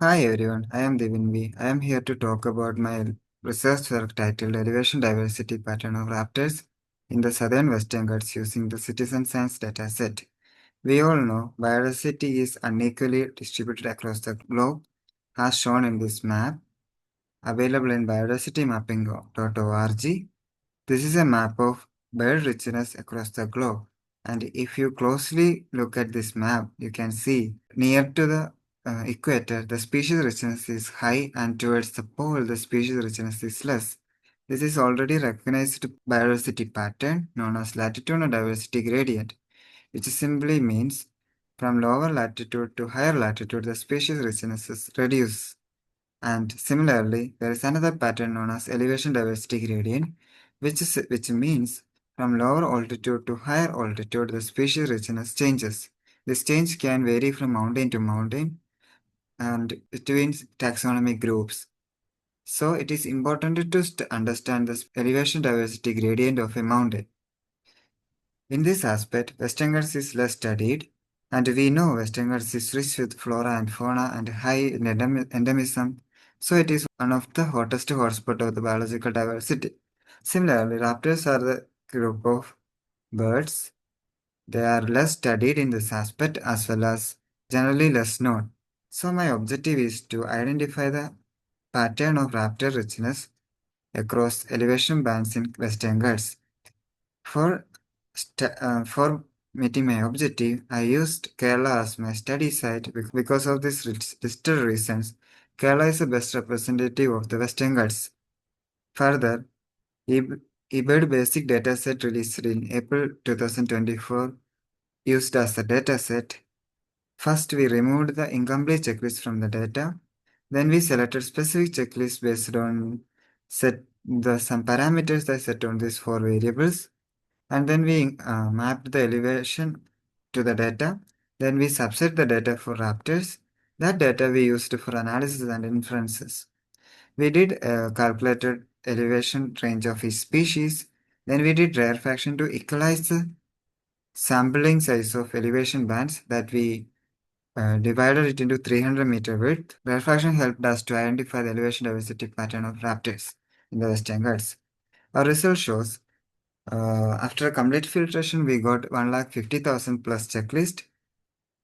Hi everyone, I am Divin V. I am here to talk about my research work titled Elevation Diversity Pattern of Raptors in the Southern Western Ghats using the citizen science dataset. We all know biodiversity is unequally distributed across the globe, as shown in this map, available in biodiversitymapping.org. This is a map of bird richness across the globe. And if you closely look at this map, you can see near to the equator, the species richness is high, and towards the pole, the species richness is less. This is already recognized biodiversity pattern known as latitudinal diversity gradient, which simply means from lower latitude to higher latitude, the species richness is reduced. And similarly, there is another pattern known as elevation diversity gradient, which means from lower altitude to higher altitude, the species richness changes. This change can vary from mountain to mountain and between taxonomic groups. So it is important to understand the elevation diversity gradient of a mountain. In this aspect, Western Ghats is less studied, and we know Western Ghats is rich with flora and fauna and high in endemism, so it is one of the hottest hotspots of the biological diversity. Similarly, raptors are the group of birds. They are less studied in this aspect as well as generally less known. So my objective is to identify the pattern of raptor richness across elevation bands in Western Ghats. For meeting my objective, I used Kerala as my study site because of these listed reasons. Kerala is the best representative of the Western Ghats. Further, eBird basic dataset released in April 2024 used as a dataset. First, we removed the incomplete checklist from the data. Then we selected specific checklists based on some parameters that set on these four variables. And then we mapped the elevation to the data. Then we subset the data for raptors. That data we used for analysis and inferences. We did a calculated elevation range of each species. Then we did rarefaction to equalize the sampling size of elevation bands that we divided it into 300-meter width. Rarefaction helped us to identify the elevation diversity pattern of raptors in the Western Ghats. Our result shows after a complete filtration, we got 150,000 plus checklist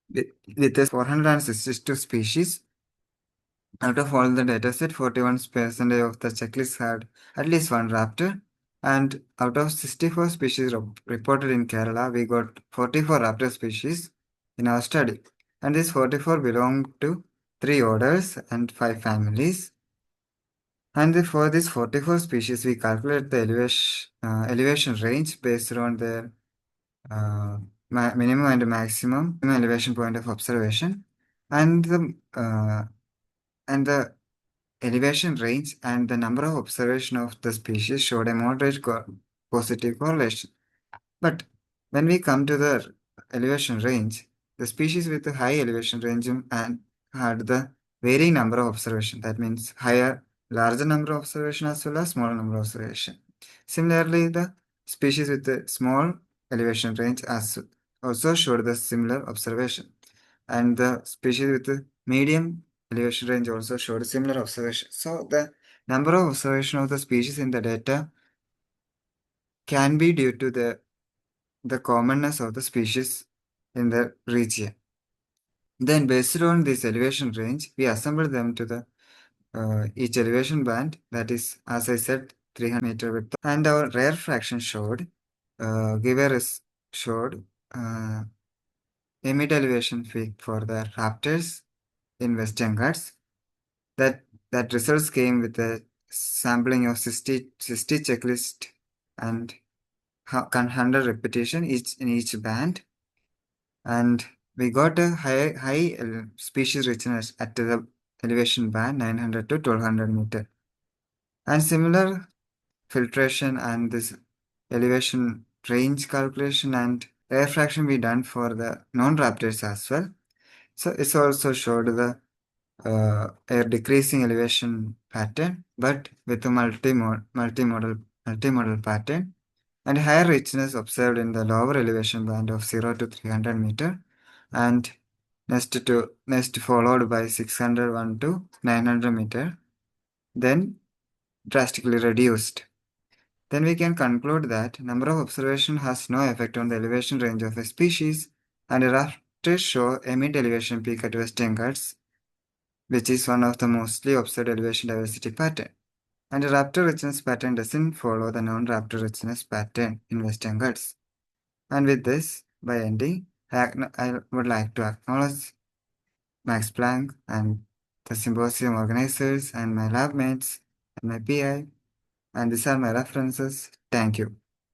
with 462 species. Out of all the dataset, 41% of the checklist had at least one raptor. And out of 64 species reported in Kerala, we got 44 raptor species in our study. And these 44 belong to 3 orders and 5 families. And for these 44 species, we calculate the elevation range based on their minimum and maximum elevation point of observation, and the elevation range and the number of observation of the species showed a moderate positive correlation. But when we come to the elevation range, the species with a high elevation range and had the varying number of observation. That means larger number of observation as well as smaller number of observation. Similarly, the species with a small elevation range also showed the similar observation, and the species with the medium elevation range also showed similar observation. So the number of observation of the species in the data can be due to the commonness of the species in the region. Then based on this elevation range, we assemble them to the each elevation band, that is, as I said, 300-meter width. And our rare fraction showed, showed uh, a mid elevation peak for the raptors in Western Ghats. That results came with a sampling of 60 checklist and 100 repetition each in each band, and we got a high species richness at the elevation band 900 to 1200 meter, and similar filtration and this elevation range calculation and refraction we done for the non-raptors as well. So it's also showed the a decreasing elevation pattern, but with a multimodal pattern, and higher richness observed in the lower elevation band of 0 to 300 meter, and next followed by 601 to 900 meter, then drastically reduced. Then we can conclude that number of observation has no effect on the elevation range of a species, and raptors show a mid-elevation peak at Western Ghats, which is one of the mostly observed elevation diversity pattern. And the raptor richness pattern doesn't follow the non-raptor richness pattern in Western Ghats. And with this, by ending, I would like to acknowledge Max Planck and the symposium organizers and my lab mates and my PI. And these are my references. Thank you.